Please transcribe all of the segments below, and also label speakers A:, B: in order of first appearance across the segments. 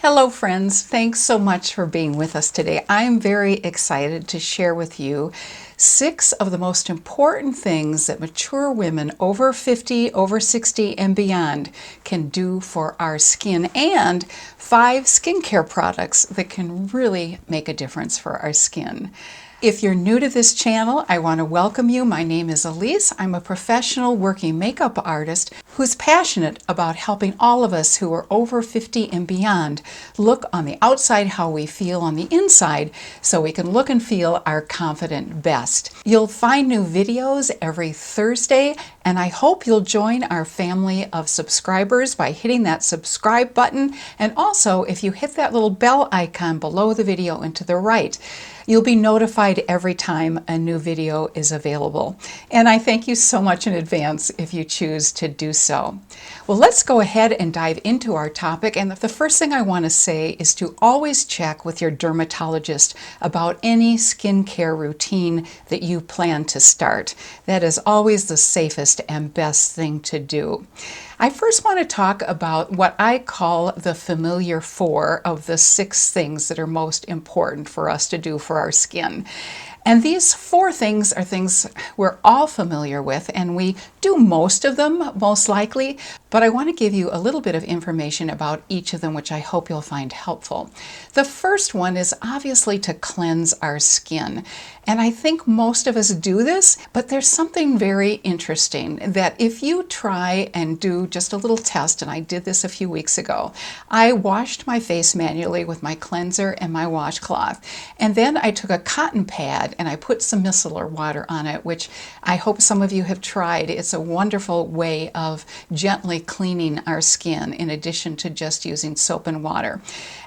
A: Hello friends, thanks so much for being with us today. I'm very excited to share with you 6 of the most important things that mature women over 50, over 60 and beyond can do for our skin, and 5 skincare products that can really make a difference for our skin. If you're new to this channel, I want to welcome you. My name is Elise. I'm a professional working makeup artist who's passionate about helping all of us who are over 50 and beyond look on the outside how we feel on the inside so we can look and feel our confident best. You'll find new videos every Thursday, and I hope you'll join our family of subscribers by hitting that subscribe button, and also if you hit that little bell icon below the video and to the right, you'll be notified every time a new video is available. And I thank you so much in advance if you choose to do so. Well, let's go ahead and dive into our topic. And the first thing I want to say is to always check with your dermatologist about any skincare routine that you plan to start. That is always the safest and best thing to do. I first want to talk about what I call the familiar 4 of the 6 things that are most important for us to do for our skin. And these 4 things are things we're all familiar with, and we do most of them, most likely, but I want to give you a little bit of information about each of them, which I hope you'll find helpful. The first one is obviously to cleanse our skin. And I think most of us do this, but there's something very interesting that if you try and do just a little test, and I did this a few weeks ago, I washed my face manually with my cleanser and my washcloth, and then I took a cotton pad and I put some micellar water on it, which I hope some of you have tried. It's a wonderful way of gently cleaning our skin in addition to just using soap and water.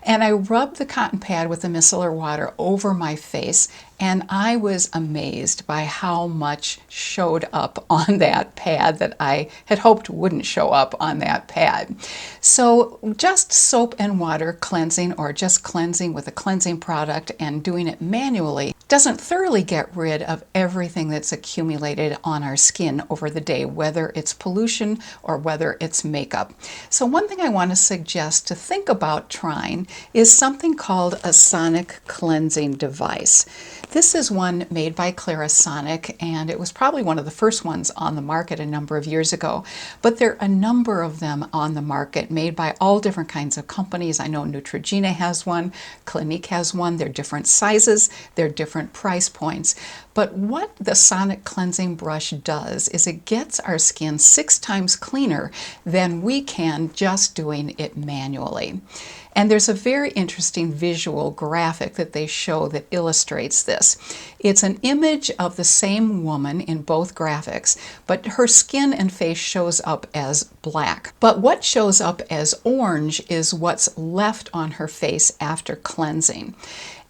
A: And I rubbed the cotton pad with the micellar water over my face, and I was amazed by how much showed up on that pad that I had hoped wouldn't show up on that pad. So just soap and water cleansing, or just cleansing with a cleansing product and doing it manually, doesn't thoroughly get rid of everything that's accumulated on our skin over the day, whether it's pollution or whether it's makeup. So one thing I want to suggest to think about trying is something called a sonic cleansing device. This is one made by Clarisonic, and it was probably one of the first ones on the market a number of years ago. But there are a number of them on the market made by all different kinds of companies. I know Neutrogena has one, Clinique has one. They're different sizes, they're different price points. But what the sonic cleansing brush does is it gets our skin 6 times cleaner than we can just doing it manually. And there's a very interesting visual graphic that they show that illustrates this. It's an image of the same woman in both graphics, but her skin and face shows up as black. But what shows up as orange is what's left on her face after cleansing.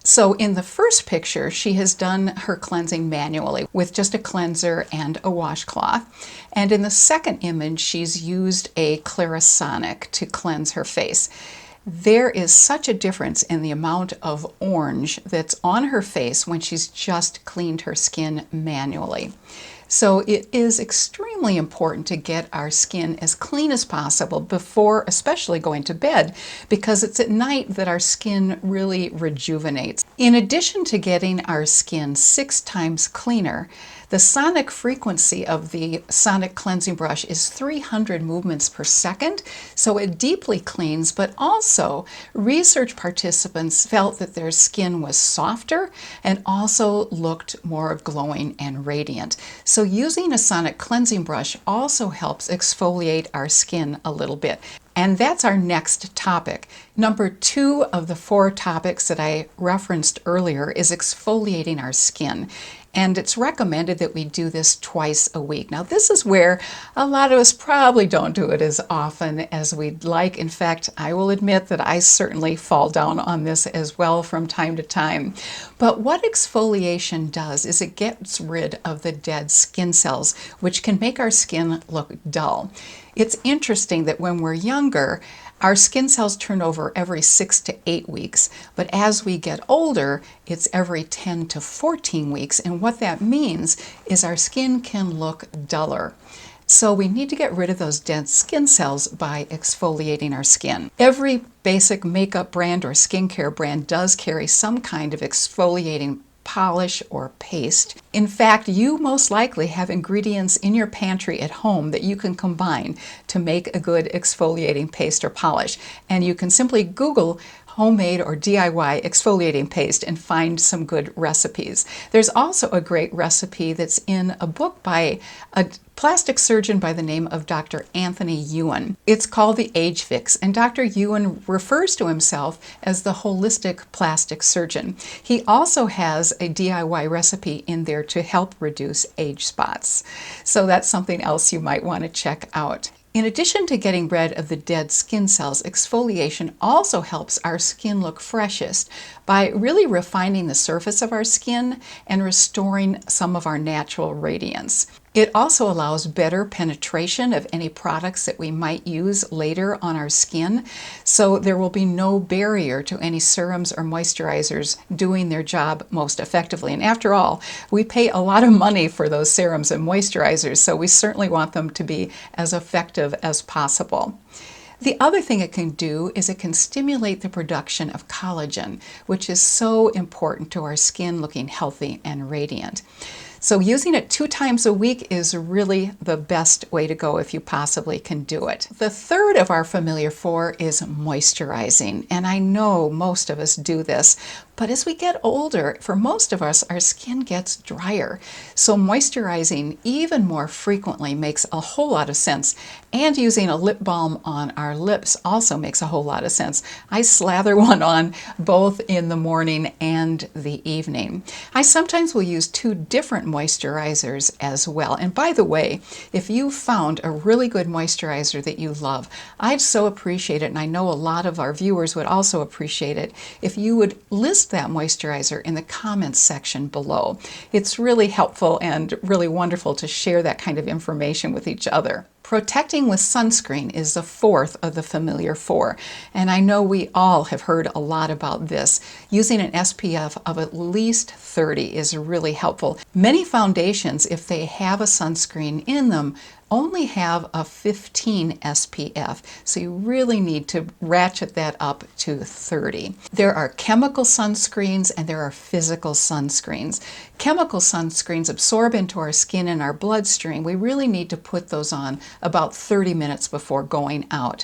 A: So in the first picture, she has done her cleansing manually with just a cleanser and a washcloth. And in the second image, she's used a Clarisonic to cleanse her face. There is such a difference in the amount of orange that's on her face when she's just cleaned her skin manually. So it is extremely important to get our skin as clean as possible before, especially going to bed, because it's at night that our skin really rejuvenates. In addition to getting our skin 6 times cleaner, the sonic frequency of the sonic cleansing brush is 300 movements per second, so it deeply cleans, but also research participants felt that their skin was softer and also looked more glowing and radiant. So using a sonic cleansing brush also helps exfoliate our skin a little bit. And that's our next topic. Number 2 of the 4 topics that I referenced earlier is exfoliating our skin. And it's recommended that we do this twice a week. Now, this is where a lot of us probably don't do it as often as we'd like. In fact, I will admit that I certainly fall down on this as well from time to time. But what exfoliation does is it gets rid of the dead skin cells, which can make our skin look dull. It's interesting that when we're younger, our skin cells turn over every 6 to 8 weeks, but as we get older, it's every 10 to 14 weeks. And what that means is our skin can look duller. So we need to get rid of those dead skin cells by exfoliating our skin. Every basic makeup brand or skincare brand does carry some kind of exfoliating polish or paste. In fact, you most likely have ingredients in your pantry at home that you can combine to make a good exfoliating paste or polish. And you can simply Google homemade or DIY exfoliating paste and find some good recipes. There's also a great recipe that's in a book by a plastic surgeon by the name of Dr. Anthony Youn. It's called The Age Fix, and Dr. Youn refers to himself as the holistic plastic surgeon. He also has a DIY recipe in there to help reduce age spots. So that's something else you might want to check out. In addition to getting rid of the dead skin cells, exfoliation also helps our skin look freshest by really refining the surface of our skin and restoring some of our natural radiance. It also allows better penetration of any products that we might use later on our skin, so there will be no barrier to any serums or moisturizers doing their job most effectively. And after all, we pay a lot of money for those serums and moisturizers, so we certainly want them to be as effective as possible. The other thing it can do is it can stimulate the production of collagen, which is so important to our skin looking healthy and radiant. So using it 2 times a week is really the best way to go if you possibly can do it. The third of our familiar 4 is moisturizing, and I know most of us do this, but as we get older, for most of us, our skin gets drier. So moisturizing even more frequently makes a whole lot of sense, and using a lip balm on our lips also makes a whole lot of sense. I slather one on both in the morning and the evening. I sometimes will use 2 different moisturizers as well. And by the way, if you found a really good moisturizer that you love, I'd so appreciate it, and I know a lot of our viewers would also appreciate it, if you would list that moisturizer in the comments section below. It's really helpful and really wonderful to share that kind of information with each other. Protecting with sunscreen is the 4th of the familiar 4, and I know we all have heard a lot about this. Using an SPF of at least 30 is really helpful. Many foundations, if they have a sunscreen in them, only have a 15 SPF, so you really need to ratchet that up to 30. There are chemical sunscreens and there are physical sunscreens. Chemical sunscreens absorb into our skin and our bloodstream. We really need to put those on about 30 minutes before going out.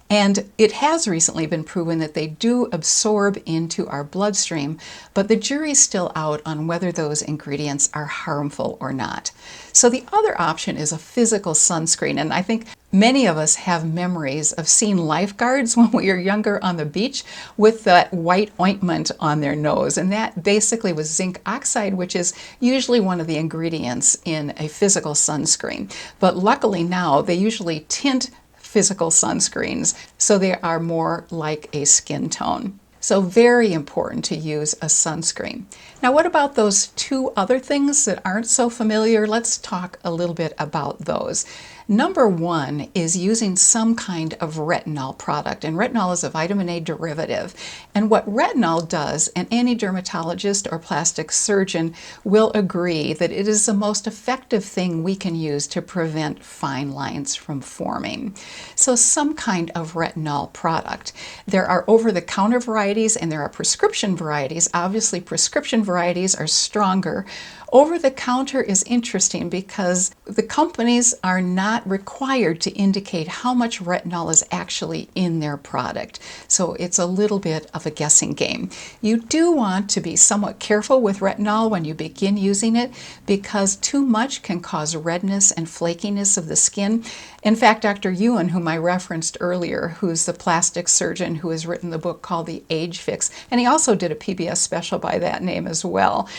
A: And it has recently been proven that they do absorb into our bloodstream, but the jury's still out on whether those ingredients are harmful or not. So the other option is a physical sunscreen, and I think many of us have memories of seeing lifeguards when we were younger on the beach with that white ointment on their nose, and that basically was zinc oxide, which is usually one of the ingredients in a physical sunscreen. But luckily now they usually tint physical sunscreens, so they are more like a skin tone. So very important to use a sunscreen. Now what about those 2 other things that aren't so familiar? Let's talk a little bit about those. Number 1 is using some kind of retinol product, and retinol is a vitamin A derivative. And what retinol does, and any dermatologist or plastic surgeon will agree that it is the most effective thing we can use to prevent fine lines from forming. So some kind of retinol product. There are over-the-counter varieties and there are prescription varieties. Obviously prescription varieties are stronger. Over-the-counter is interesting because the companies are not required to indicate how much retinol is actually in their product. So it's a little bit of a guessing game. You do want to be somewhat careful with retinol when you begin using it because too much can cause redness and flakiness of the skin. In fact, Dr. Youn, whom I referenced earlier, who's the plastic surgeon who has written the book called The Age Fix, and he also did a PBS special by that name as well.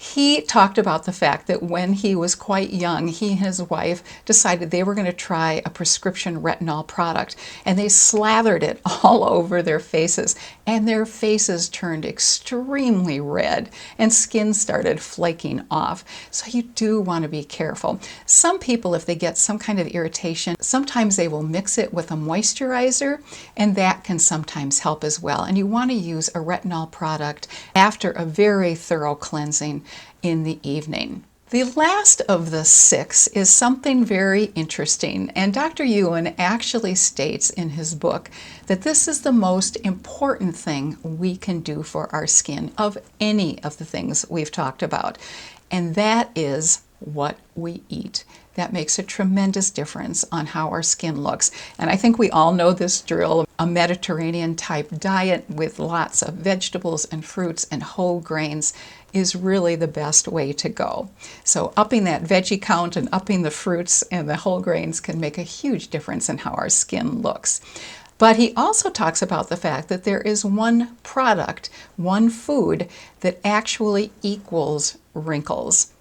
A: He talked about the fact that when he was quite young, he and his wife decided they were going to try a prescription retinol product, and they slathered it all over their faces, and their faces turned extremely red and skin started flaking off. So you do want to be careful. Some people, if they get some kind of irritation, sometimes they will mix it with a moisturizer, and that can sometimes help as well. And you want to use a retinol product after a very thorough cleansing in the evening. The last of the 6 is something very interesting, and Dr. Youn actually states in his book that this is the most important thing we can do for our skin of any of the things we've talked about, and that is what we eat. That makes a tremendous difference on how our skin looks. And I think we all know this drill. A Mediterranean type diet with lots of vegetables and fruits and whole grains is really the best way to go. So upping that veggie count and upping the fruits and the whole grains can make a huge difference in how our skin looks. But he also talks about the fact that there is one product, one food that actually equals wrinkles.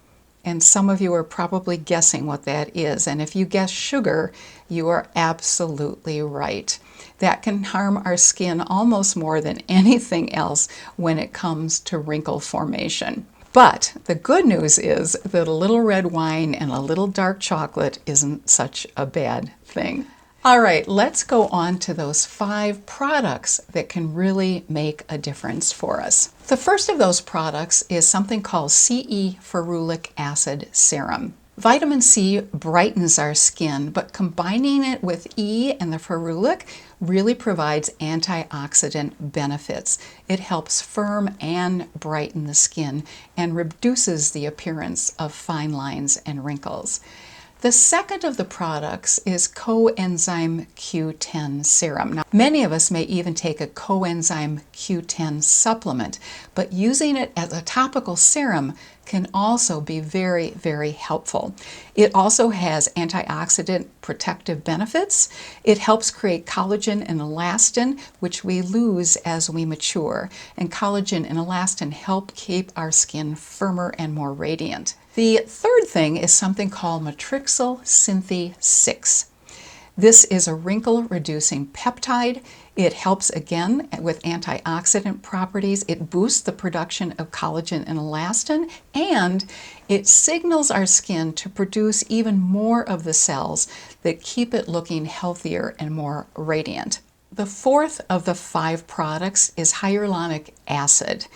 A: And some of you are probably guessing what that is. And if you guess sugar, you are absolutely right. That can harm our skin almost more than anything else when it comes to wrinkle formation. But the good news is that a little red wine and a little dark chocolate isn't such a bad thing. All right, let's go on to those 5 products that can really make a difference for us. The first of those products is something called CE ferulic acid serum. Vitamin C brightens our skin, but combining it with E and the ferulic really provides antioxidant benefits. It helps firm and brighten the skin and reduces the appearance of fine lines and wrinkles. The second of the products is coenzyme Q10 serum. Now, many of us may even take a coenzyme Q10 supplement, but using it as a topical serum can also be very, very helpful. It also has antioxidant protective benefits. It helps create collagen and elastin, which we lose as we mature. And collagen and elastin help keep our skin firmer and more radiant. The third thing is something called Matrixyl Synthe 6. This is a wrinkle-reducing peptide. It helps, again, with antioxidant properties. It boosts the production of collagen and elastin, and it signals our skin to produce even more of the cells that keep it looking healthier and more radiant. The fourth of the 5 products is hyaluronic acid.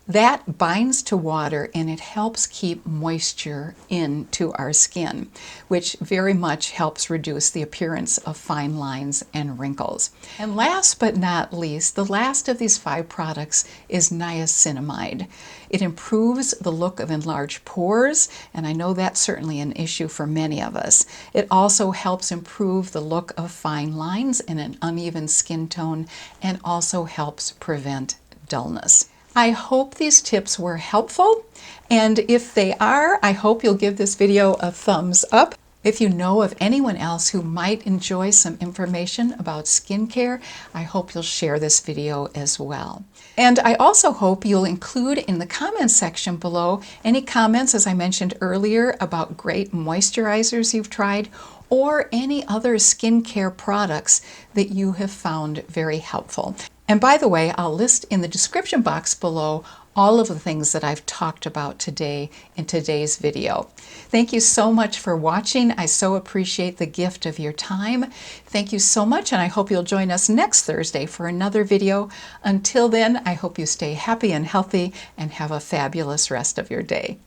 A: That binds to water and it helps keep moisture into our skin, which very much helps reduce the appearance of fine lines and wrinkles. And last but not least, the last of these 5 products is niacinamide. It improves the look of enlarged pores, and I know that's certainly an issue for many of us. It also helps improve the look of fine lines and an uneven skin tone, and also helps prevent dullness. I hope these tips were helpful, and if they are, I hope you'll give this video a thumbs up. If you know of anyone else who might enjoy some information about skincare, I hope you'll share this video as well. And I also hope you'll include in the comments section below any comments, as I mentioned earlier, about great moisturizers you've tried or any other skincare products that you have found very helpful. And by the way, I'll list in the description box below all of the things that I've talked about today in today's video. Thank you so much for watching. I so appreciate the gift of your time. Thank you so much, and I hope you'll join us next Thursday for another video. Until then, I hope you stay happy and healthy and have a fabulous rest of your day.